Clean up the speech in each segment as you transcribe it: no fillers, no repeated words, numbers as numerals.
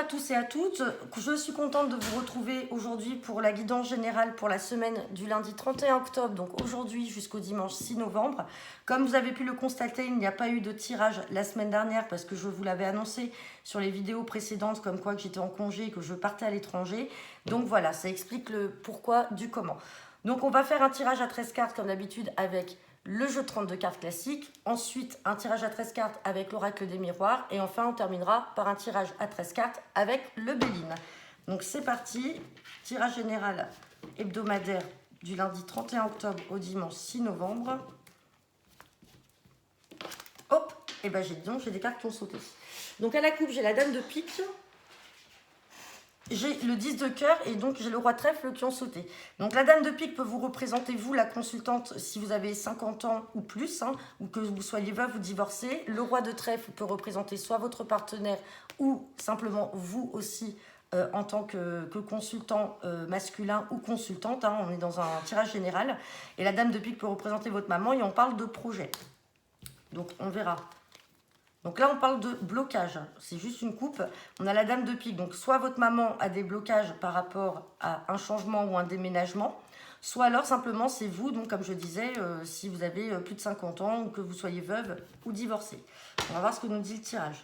à tous et à toutes. Je suis contente de vous retrouver aujourd'hui pour la guidance générale pour la semaine du lundi 31 octobre, donc aujourd'hui jusqu'au dimanche 6 novembre. Comme vous avez pu le constater, il n'y a pas eu de tirage la semaine dernière parce que je vous l'avais annoncé sur les vidéos précédentes comme quoi que j'étais en congé et que je partais à l'étranger. Donc voilà, ça explique le pourquoi du comment. Donc on va faire un tirage à 13 cartes comme d'habitude avec le jeu de 32 cartes classique, ensuite un tirage à 13 cartes avec l'oracle des miroirs, et enfin on terminera par un tirage à 13 cartes avec le Béline. Donc c'est parti, tirage général hebdomadaire du lundi 31 octobre au dimanche 6 novembre. Hop, et ben j'ai des cartes qui ont sauté. Donc à la coupe, j'ai la dame de pique, j'ai le 10 de cœur et donc j'ai le roi de trèfle qui ont sauté. Donc la dame de pique peut vous représenter, vous, la consultante, si vous avez 50 ans ou plus, ou que vous soyez veuve ou divorcée. Le roi de trèfle peut représenter soit votre partenaire ou simplement vous aussi en tant que consultant masculin ou consultante. On est dans un tirage général. Et la dame de pique peut représenter votre maman et on parle de projet. Donc on verra. Donc là, on parle de blocage. C'est juste une coupe. On a la dame de pique. Donc, soit votre maman a des blocages par rapport à un changement ou un déménagement, soit alors, simplement, c'est vous. Donc, comme je disais, si vous avez plus de 50 ans ou que vous soyez veuve ou divorcée. On va voir ce que nous dit le tirage.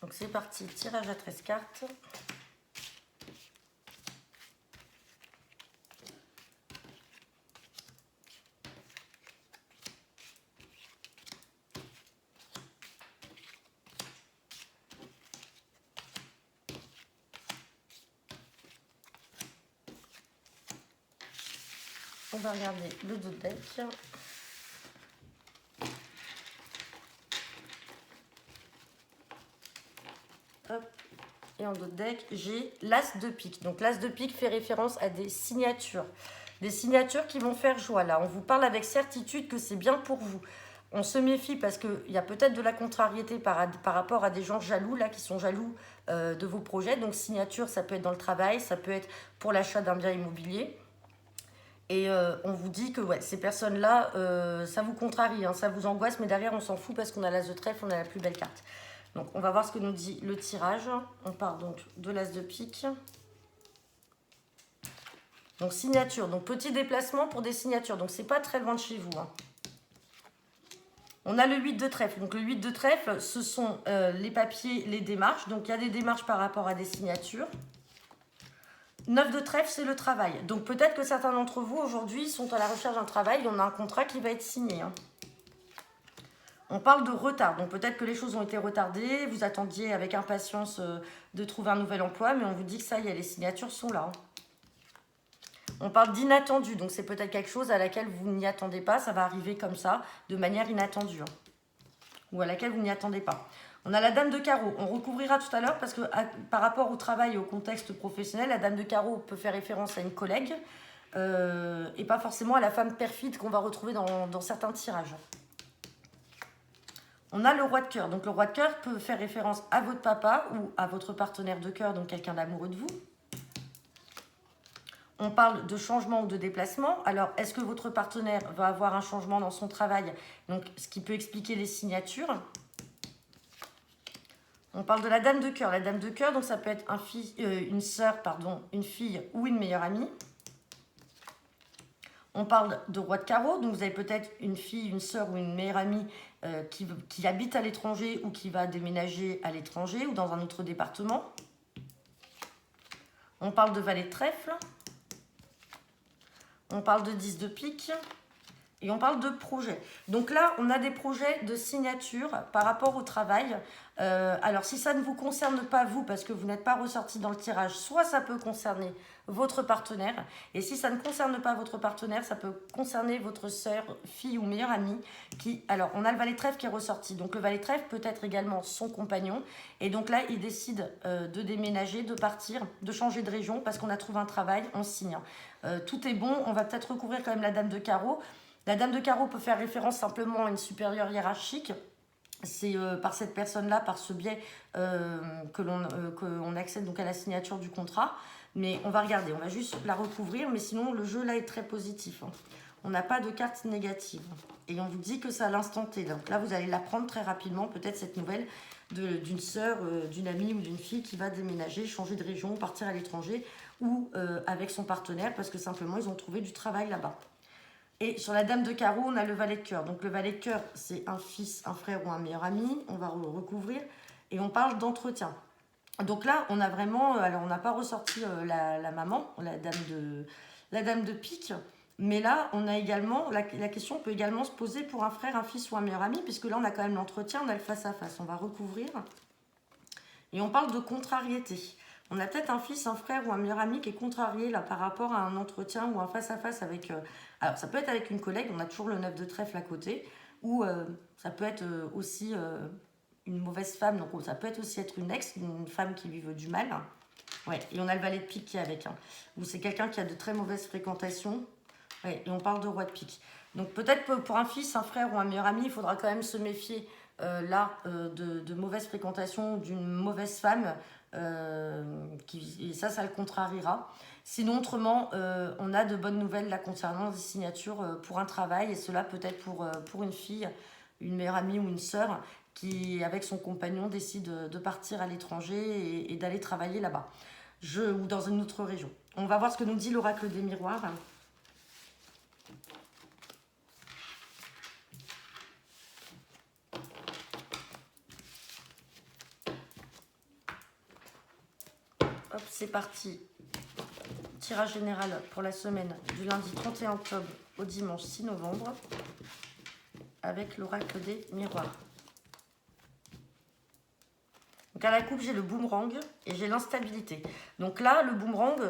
Donc, c'est parti. Tirage à 13 cartes. On va regarder le dos de deck. Hop. Et en dos de deck, j'ai l'as de pique. Donc l'as de pique fait référence à des signatures. Des signatures qui vont faire joie. Là, on vous parle avec certitude que c'est bien pour vous. On se méfie parce qu'il y a peut-être de la contrariété par rapport à des gens jaloux, là, qui sont jaloux de vos projets. Donc signature, ça peut être dans le travail, ça peut être pour l'achat d'un bien immobilier. Et on vous dit que ouais, ces personnes-là, ça vous contrarie, ça vous angoisse, mais derrière, on s'en fout parce qu'on a l'as de trèfle, on a la plus belle carte. Donc, on va voir ce que nous dit le tirage. On part donc de l'as de pique. Donc, signature. Donc, petit déplacement pour des signatures. Donc, c'est pas très loin de chez vous. On a le 8 de trèfle. Donc, le 8 de trèfle, ce sont les papiers, les démarches. Donc, il y a des démarches par rapport à des signatures. 9 de trèfle, c'est le travail. Donc peut-être que certains d'entre vous aujourd'hui sont à la recherche d'un travail. On a un contrat qui va être signé. On parle de retard. Donc peut-être que les choses ont été retardées. Vous attendiez avec impatience de trouver un nouvel emploi. Mais on vous dit que ça y est, les signatures sont là. On parle d'inattendu. Donc c'est peut-être quelque chose à laquelle vous n'y attendez pas. Ça va arriver comme ça, de manière inattendue. Ou à laquelle vous n'y attendez pas. On a la dame de carreau. On recouvrira tout à l'heure parce que par rapport au travail et au contexte professionnel, la dame de carreau peut faire référence à une collègue et pas forcément à la femme perfide qu'on va retrouver dans certains tirages. On a le roi de cœur. Donc le roi de cœur peut faire référence à votre papa ou à votre partenaire de cœur, donc quelqu'un d'amoureux de vous. On parle de changement ou de déplacement. Alors, est-ce que votre partenaire va avoir un changement dans son travail? Donc, ce qui peut expliquer les signatures. On parle de la dame de cœur. La dame de cœur, donc ça peut être une sœur, une fille ou une meilleure amie. On parle de roi de carreau. Donc vous avez peut-être une fille, une sœur ou une meilleure amie qui habite à l'étranger ou qui va déménager à l'étranger ou dans un autre département. On parle de valet de trèfle. On parle de 10 de pique. Et on parle de projet. Donc là, on a des projets de signature par rapport au travail. Alors, si ça ne vous concerne pas vous, parce que vous n'êtes pas ressorti dans le tirage, soit ça peut concerner votre partenaire. Et si ça ne concerne pas votre partenaire, ça peut concerner votre sœur, fille ou meilleure amie. Alors, on a le valet de trèfle qui est ressorti. Donc, le valet de trèfle peut être également son compagnon. Et donc là, il décide de déménager, de partir, de changer de région parce qu'on a trouvé un travail, on signe. Tout est bon. On va peut-être recouvrir quand même la dame de carreau. La dame de carreau peut faire référence simplement à une supérieure hiérarchique. C'est par cette personne-là, par ce biais, que l'on accède donc à la signature du contrat. Mais on va regarder, on va juste la recouvrir. Mais sinon, le jeu là est très positif. On n'a pas de carte négative. Et on vous dit que c'est à l'instant T. Donc là, vous allez l'apprendre très rapidement, peut-être cette nouvelle d'une sœur, d'une amie ou d'une fille qui va déménager, changer de région, partir à l'étranger ou avec son partenaire parce que simplement, ils ont trouvé du travail là-bas. Et sur la dame de carreau, on a le valet de cœur. Donc le valet de cœur, c'est un fils, un frère ou un meilleur ami. On va recouvrir. Et on parle d'entretien. Donc là, on a vraiment... alors, on n'a pas ressorti la maman, la dame de pique. Mais là, on a également... La question peut également se poser pour un frère, un fils ou un meilleur ami. Puisque là, on a quand même l'entretien, on a le face-à-face. On va recouvrir. Et on parle de contrariété. On a peut-être un fils, un frère ou un meilleur ami qui est contrarié là, par rapport à un entretien ou un face-à-face avec... alors, ça peut être avec une collègue, on a toujours le 9 de trèfle à côté, ou ça peut être aussi une mauvaise femme, donc ça peut être aussi être une ex, une femme qui lui veut du mal. Ouais, et on a le valet de pique qui est avec, ou c'est quelqu'un qui a de très mauvaises fréquentations, ouais, et on parle de roi de pique. Donc peut-être pour un fils, un frère ou un meilleur ami, il faudra quand même se méfier de mauvaises fréquentations, d'une mauvaise femme, et ça le contrariera. Sinon, autrement, on a de bonnes nouvelles là concernant des signatures pour un travail, et cela peut-être pour une fille, une meilleure amie ou une sœur qui, avec son compagnon, décide de partir à l'étranger et d'aller travailler là-bas, ou dans une autre région. On va voir ce que nous dit l'oracle des miroirs. Hop, c'est parti. Tirage général pour la semaine du lundi 31 octobre au dimanche 6 novembre avec l'oracle des miroirs. Donc à la coupe, j'ai le boomerang et j'ai l'instabilité. Donc là, le boomerang,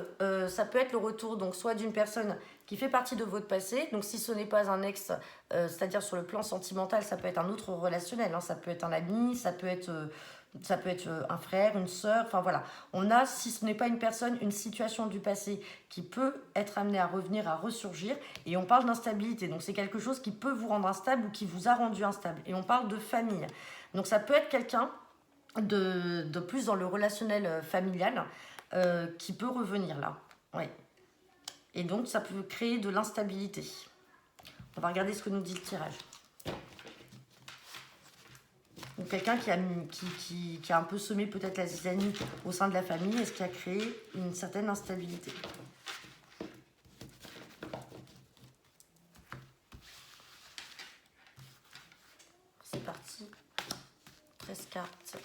ça peut être le retour donc soit d'une personne qui fait partie de votre passé. Donc si ce n'est pas un ex, c'est-à-dire sur le plan sentimental, ça peut être un autre relationnel. Ça peut être un ami, ça peut être un frère, une sœur. Enfin voilà, on a, si ce n'est pas une personne, une situation du passé qui peut être amenée à revenir, à ressurgir. Et on parle d'instabilité. Donc c'est quelque chose qui peut vous rendre instable ou qui vous a rendu instable. Et on parle de famille. Donc ça peut être quelqu'un de plus dans le relationnel familial qui peut revenir là. Ouais. Et donc, ça peut créer de l'instabilité. On va regarder ce que nous dit le tirage. Donc, quelqu'un qui a un peu semé peut-être la zizanie au sein de la famille et ce qui a créé une certaine instabilité. C'est parti. 13 cartes.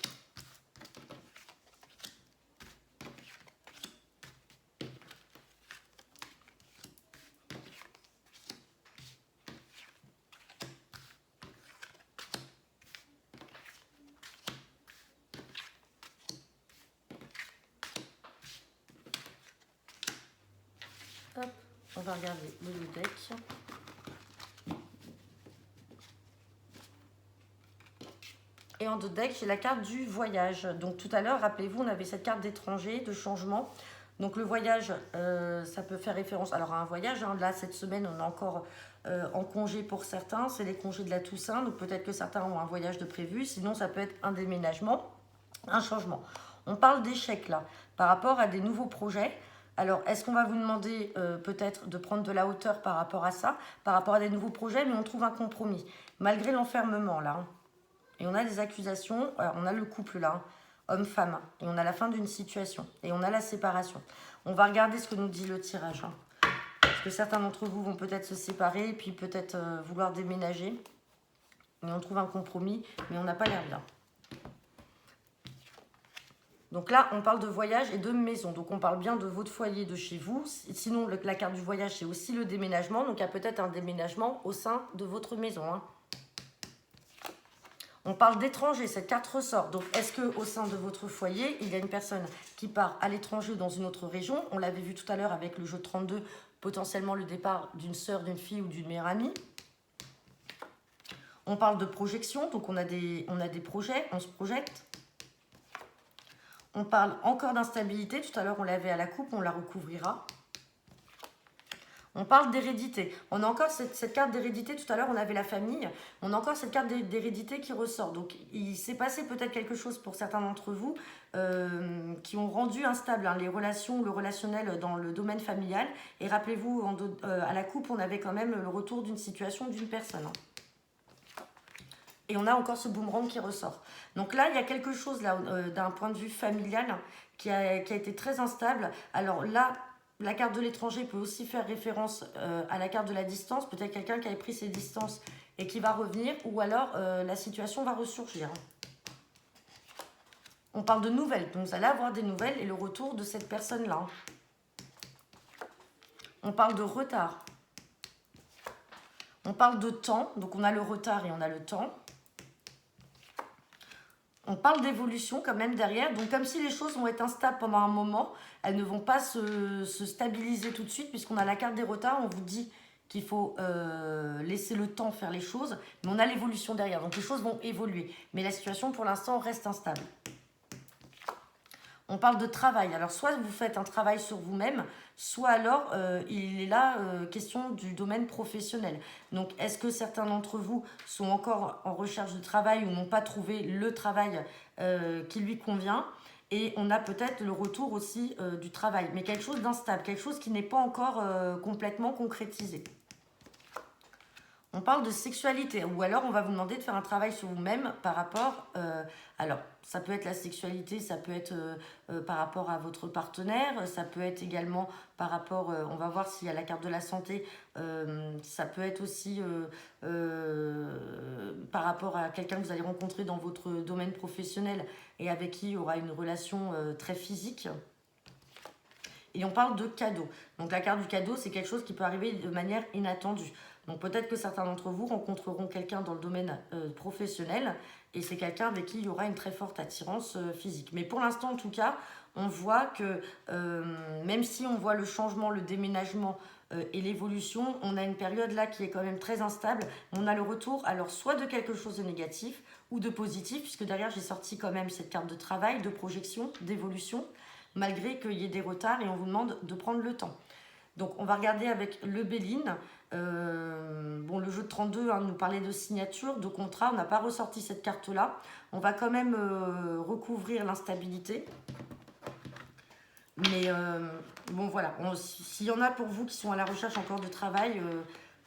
Hop, on va regarder le deck. Et en deux decks, j'ai la carte du voyage. Donc tout à l'heure, rappelez-vous, on avait cette carte d'étranger, de changement. Donc le voyage, ça peut faire référence alors à un voyage. Là, cette semaine, on est encore en congé pour certains. C'est les congés de la Toussaint. Donc peut-être que certains ont un voyage de prévu. Sinon, ça peut être un déménagement, un changement. On parle d'échec là, par rapport à des nouveaux projets. Alors, est-ce qu'on va vous demander peut-être de prendre de la hauteur par rapport à ça, par rapport à des nouveaux projets, mais on trouve un compromis, malgré l'enfermement là. Et on a des accusations, alors on a le couple là, homme-femme, et on a la fin d'une situation, et on a la séparation. On va regarder ce que nous dit le tirage. Parce que certains d'entre vous vont peut-être se séparer, et puis peut-être vouloir déménager. Et on trouve un compromis, mais on n'a pas l'air bien. Donc là, on parle de voyage et de maison. Donc on parle bien de votre foyer, de chez vous. Sinon, la carte du voyage, c'est aussi le déménagement. Donc il y a peut-être un déménagement au sein de votre maison. On parle d'étranger, cette carte ressort. Donc est-ce qu'au sein de votre foyer, il y a une personne qui part à l'étranger ou dans une autre région? On l'avait vu tout à l'heure avec le jeu 32, potentiellement le départ d'une sœur, d'une fille ou d'une meilleure amie. On parle de projection, donc on a des projets, on se projette. On parle encore d'instabilité. Tout à l'heure, on l'avait à la coupe, on la recouvrira. On parle d'hérédité. On a encore cette carte d'hérédité. Tout à l'heure, on avait la famille. On a encore cette carte d'hérédité qui ressort. Donc, il s'est passé peut-être quelque chose pour certains d'entre vous qui ont rendu instable les relations, le relationnel dans le domaine familial. Et rappelez-vous, à la coupe, on avait quand même le retour d'une situation d'une personne. Et on a encore ce boomerang qui ressort. Donc là, il y a quelque chose là d'un point de vue familial qui a été très instable. Alors là, la carte de l'étranger peut aussi faire référence à la carte de la distance. Peut-être quelqu'un qui avait pris ses distances et qui va revenir. Ou alors, la situation va ressurgir. On parle de nouvelles. Donc, vous allez avoir des nouvelles et le retour de cette personne-là. On parle de retard. On parle de temps. Donc, on a le retard et on a le temps. On parle d'évolution quand même derrière, donc comme si les choses vont être instables pendant un moment, elles ne vont pas se stabiliser tout de suite, puisqu'on a la carte des retards, on vous dit qu'il faut laisser le temps faire les choses, mais on a l'évolution derrière, donc les choses vont évoluer. Mais la situation pour l'instant reste instable. On parle de travail, alors soit vous faites un travail sur vous-même, soit alors il est là question du domaine professionnel. Donc est-ce que certains d'entre vous sont encore en recherche de travail ou n'ont pas trouvé le travail qui lui convient? Et on a peut-être le retour aussi du travail, mais quelque chose d'instable, quelque chose qui n'est pas encore complètement concrétisé. On parle de sexualité, ou alors on va vous demander de faire un travail sur vous-même par rapport, alors ça peut être la sexualité, ça peut être par rapport à votre partenaire, ça peut être également par rapport, on va voir s'il y a la carte de la santé, ça peut être aussi par rapport à quelqu'un que vous allez rencontrer dans votre domaine professionnel et avec qui il y aura une relation très physique. Et on parle de cadeau. Donc la carte du cadeau, c'est quelque chose qui peut arriver de manière inattendue. Donc peut-être que certains d'entre vous rencontreront quelqu'un dans le domaine professionnel et c'est quelqu'un avec qui il y aura une très forte attirance physique. Mais pour l'instant, en tout cas, on voit que même si on voit le changement, le déménagement et l'évolution, on a une période là qui est quand même très instable. On a le retour alors soit de quelque chose de négatif ou de positif, puisque derrière j'ai sorti quand même cette carte de travail, de projection, d'évolution, malgré qu'il y ait des retards et on vous demande de prendre le temps. Donc on va regarder avec le Béline. Bon, le jeu de 32 nous parlait de signature, de contrat. On n'a pas ressorti cette carte-là. On va quand même recouvrir l'instabilité. Mais bon, voilà. S'il y en a pour vous qui sont à la recherche encore de travail,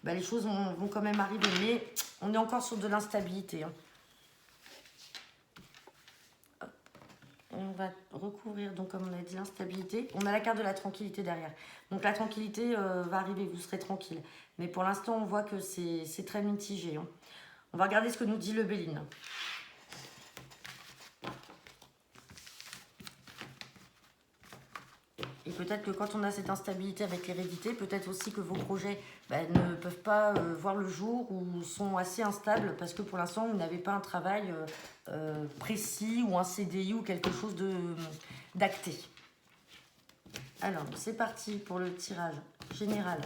les choses vont quand même arriver. Mais on est encore sur de l'instabilité. On va recouvrir, donc comme on a dit, l'instabilité. On a la carte de la tranquillité derrière. Donc la tranquillité va arriver, vous serez tranquille. Mais pour l'instant, on voit que c'est très mitigé. On va regarder ce que nous dit le Béline. Et peut-être que quand on a cette instabilité avec l'hérédité, peut-être aussi que vos projets ne peuvent pas voir le jour ou sont assez instables parce que pour l'instant, vous n'avez pas un travail précis ou un CDI ou quelque chose d'acté. Alors, c'est parti pour le tirage général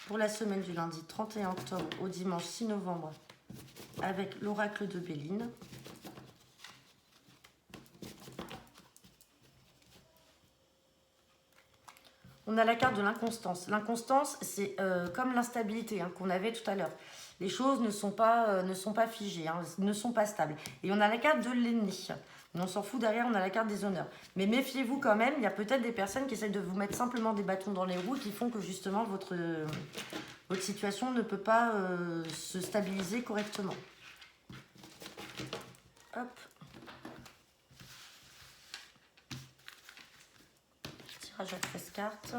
pour la semaine du lundi 31 octobre au dimanche 6 novembre avec l'oracle de Béline. On a la carte de l'inconstance. L'inconstance, c'est comme l'instabilité qu'on avait tout à l'heure. Les choses ne sont pas figées, ne sont pas stables. Et on a la carte de l'ennemi. Mais on s'en fout, derrière, on a la carte des honneurs. Mais méfiez-vous quand même, il y a peut-être des personnes qui essayent de vous mettre simplement des bâtons dans les roues qui font que justement votre situation ne peut pas se stabiliser correctement. Hop. Tirage à 13 cartes.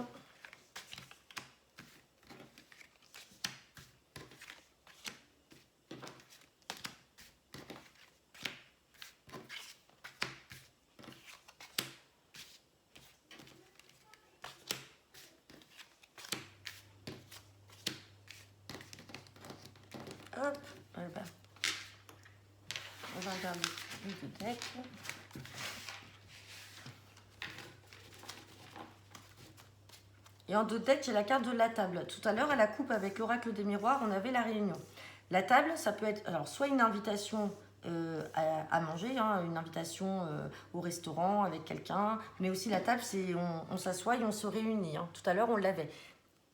Hop, on va regarder les deux decks. Et en deux decks, j'ai la carte de la table. Tout à l'heure, à la coupe avec l'oracle des miroirs, on avait la réunion. La table, ça peut être alors soit une invitation à manger, une invitation au restaurant avec quelqu'un, mais aussi la table, c'est on s'assoit et on se réunit. Tout à l'heure, on l'avait.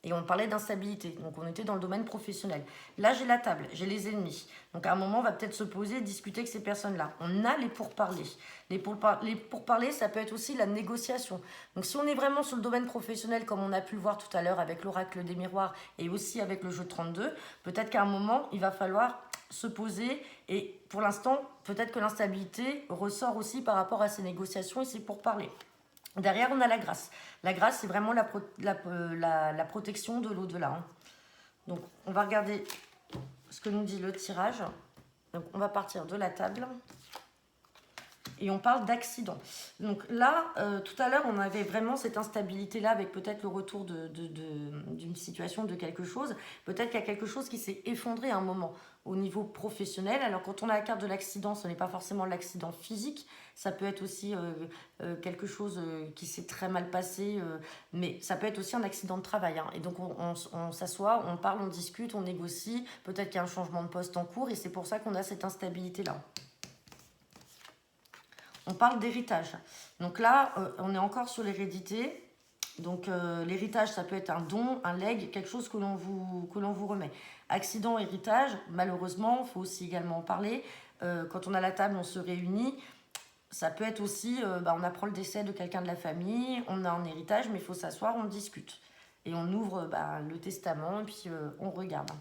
Et on parlait d'instabilité, donc on était dans le domaine professionnel. Là, j'ai la table, j'ai les ennemis. Donc à un moment, on va peut-être se poser et discuter avec ces personnes-là. On a les pourparlers. Les pourparlers, ça peut être aussi la négociation. Donc si on est vraiment sur le domaine professionnel, comme on a pu le voir tout à l'heure avec l'oracle des miroirs et aussi avec le jeu 32, peut-être qu'à un moment, il va falloir se poser. Et pour l'instant, peut-être que l'instabilité ressort aussi par rapport à ces négociations et ces pourparlers. Derrière, on a la grâce. La grâce, c'est vraiment la protection de l'au-delà. Hein. Donc, on va regarder ce que nous dit le tirage. Donc, on va partir de la table. Et on parle d'accident. Donc là, tout à l'heure, on avait vraiment cette instabilité-là avec peut-être le retour d'une situation, de quelque chose. Peut-être qu'il y a quelque chose qui s'est effondré à un moment au niveau professionnel. Alors quand on a la carte de l'accident, ce n'est pas forcément l'accident physique. Ça peut être aussi quelque chose qui s'est très mal passé. Mais ça peut être aussi un accident de travail. Hein. Et donc on s'assoit, on parle, on discute, on négocie. Peut-être qu'il y a un changement de poste en cours. Et c'est pour ça qu'on a cette instabilité-là. On parle d'héritage. Donc là, on est encore sur l'hérédité. Donc l'héritage, ça peut être un don, un legs, quelque chose que l'on vous remet. Accident, héritage, malheureusement, il faut aussi également en parler. Quand on a la table, on se réunit. Ça peut être aussi, on apprend le décès de quelqu'un de la famille, on a un héritage, mais il faut s'asseoir, on discute. Et on ouvre le testament et puis on regarde.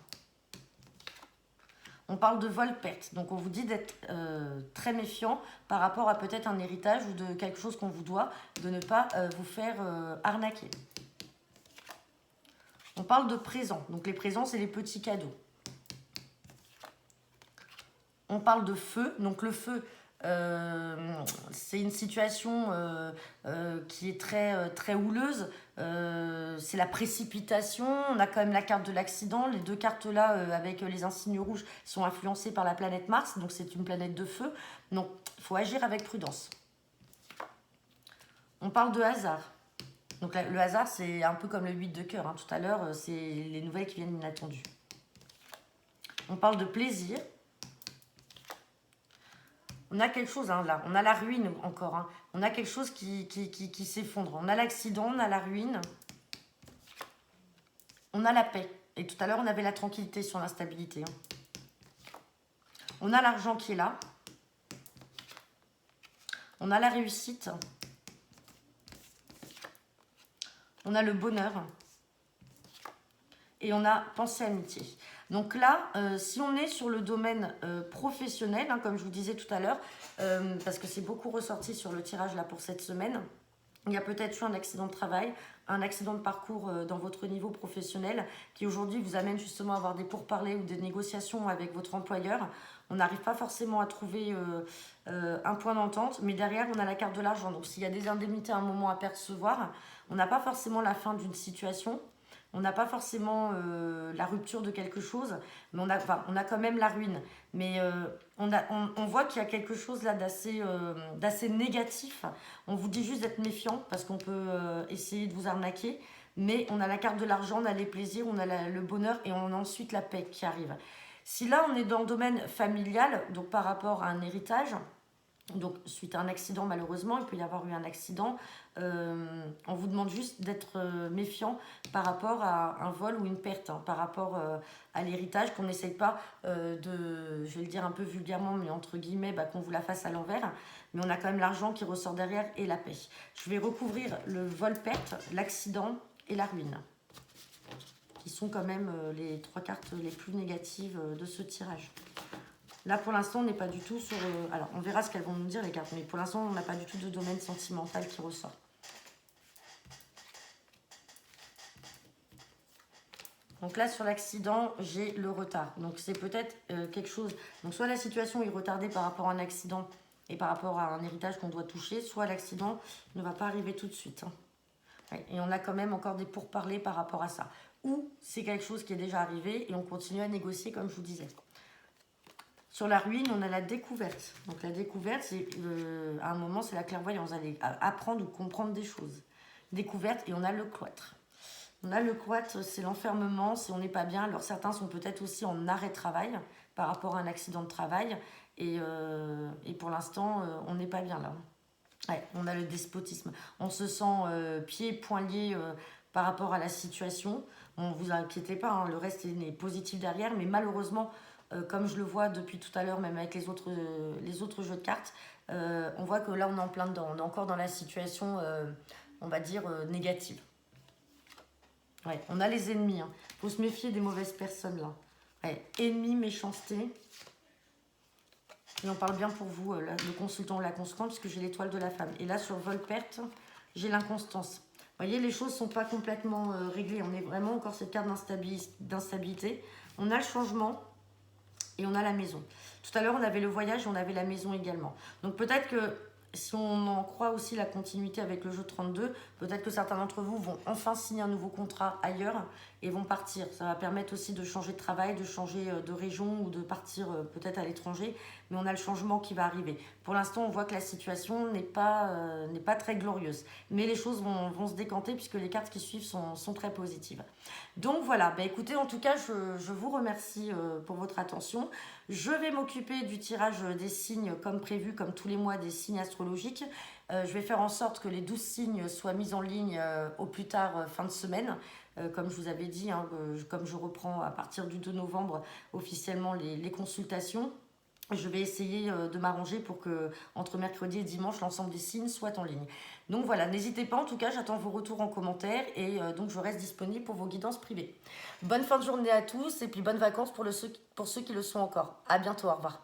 On parle de vol-perte, donc on vous dit d'être très méfiant par rapport à peut-être un héritage ou de quelque chose qu'on vous doit, de ne pas vous faire arnaquer. On parle de présents, donc les présents c'est les petits cadeaux. On parle de feu, donc le feu c'est une situation qui est très houleuse. C'est la précipitation. On a quand même la carte de l'accident. Les deux cartes là avec les insignes rouges sont influencées par la planète Mars. Donc c'est une planète de feu. Donc il faut agir avec prudence. On parle de hasard. Donc le hasard c'est un peu comme le 8 de cœur. Hein. Tout à l'heure c'est les nouvelles qui viennent inattendues. On parle de plaisir. On a quelque chose, hein, là, on a la ruine encore, hein. On a quelque chose qui s'effondre. On a l'accident, on a la ruine, on a la paix. Et tout à l'heure, on avait la tranquillité sur l'instabilité. Hein. On a l'argent qui est là. On a la réussite. On a le bonheur. Et on a pensée amitié. Donc là, si on est sur le domaine professionnel, hein, comme je vous disais tout à l'heure, parce que c'est beaucoup ressorti sur le tirage là pour cette semaine, il y a peut-être eu un accident de travail, un accident de parcours dans votre niveau professionnel qui aujourd'hui vous amène justement à avoir des pourparlers ou des négociations avec votre employeur. On n'arrive pas forcément à trouver un point d'entente, mais derrière on a la carte de l'argent. Donc s'il y a des indemnités à un moment à percevoir, on n'a pas forcément la fin d'une situation. On n'a pas forcément la rupture de quelque chose, mais on a quand même la ruine. Mais on voit qu'il y a quelque chose là d'assez négatif. On vous dit juste d'être méfiant parce qu'on peut essayer de vous arnaquer. Mais on a la carte de l'argent, on a les plaisirs, on a le bonheur et on a ensuite la paix qui arrive. Si là on est dans le domaine familial, donc par rapport à un héritage, donc suite à un accident malheureusement, il peut y avoir eu un accident, on vous demande juste d'être méfiant par rapport à un vol ou une perte, hein, par rapport à l'héritage, qu'on n'essaye pas je vais le dire un peu vulgairement, mais entre guillemets, qu'on vous la fasse à l'envers, mais on a quand même l'argent qui ressort derrière et la paix. Je vais recouvrir le vol-perte, l'accident et la ruine, qui sont quand même les trois cartes les plus négatives de ce tirage. Là, pour l'instant, on n'est pas du tout sur... alors, on verra ce qu'elles vont nous dire, les cartes. Mais pour l'instant, on n'a pas du tout de domaine sentimental qui ressort. Donc là, sur l'accident, j'ai le retard. Donc, c'est peut-être quelque chose... Donc, soit la situation est retardée par rapport à un accident et par rapport à un héritage qu'on doit toucher, soit l'accident ne va pas arriver tout de suite. Hein. Ouais, et on a quand même encore des pourparlers par rapport à ça. Ou c'est quelque chose qui est déjà arrivé et on continue à négocier, comme je vous disais. Sur la ruine, on a la découverte. Donc la découverte, c'est à un moment, c'est la clairvoyance. Aller apprendre ou comprendre des choses. Découverte, et on a le cloître. On a le cloître, c'est l'enfermement, c'est on n'est pas bien. Alors certains sont peut-être aussi en arrêt de travail par rapport à un accident de travail. Et pour l'instant, on n'est pas bien là. Ouais, on a le despotisme. On se sent pieds, poings liés par rapport à la situation. Bon, vous inquiétez pas, hein, le reste est positif derrière, mais malheureusement, comme je le vois depuis tout à l'heure, même avec les autres jeux de cartes, on voit que là, on est en plein dedans. On est encore dans la situation, on va dire, négative. Ouais, on a les ennemis. Hein. Faut se méfier des mauvaises personnes, là. Ouais, ennemis, méchanceté. Et on parle bien pour vous, le consultant ou la consultante, puisque j'ai l'étoile de la femme. Et là, sur vol-perte, j'ai l'inconstance. Vous voyez, les choses ne sont pas complètement réglées. On est vraiment encore cette carte d'instabilité. On a le changement et on a la maison. Tout à l'heure, on avait le voyage et on avait la maison également. Donc peut-être que si on en croit aussi la continuité avec le jeu 32, peut-être que certains d'entre vous vont enfin signer un nouveau contrat ailleurs et vont partir. Ça va permettre aussi de changer de travail, de changer de région ou de partir peut-être à l'étranger. Mais on a le changement qui va arriver. Pour l'instant, on voit que la situation n'est pas très glorieuse. Mais les choses vont se décanter puisque les cartes qui suivent sont très positives. Donc voilà, bah écoutez, en tout cas, je vous remercie pour votre attention. Je vais m'occuper du tirage des signes comme prévu, comme tous les mois, des signes astrologiques. Je vais faire en sorte que les 12 signes soient mis en ligne au plus tard fin de semaine. Comme je vous avais dit, hein, comme je reprends à partir du 2 novembre officiellement les consultations. Je vais essayer de m'arranger pour que entre mercredi et dimanche, l'ensemble des signes soient en ligne. Donc voilà, n'hésitez pas, en tout cas, j'attends vos retours en commentaire et donc je reste disponible pour vos guidances privées. Bonne fin de journée à tous et puis bonnes vacances pour ceux qui le sont encore. À bientôt, au revoir.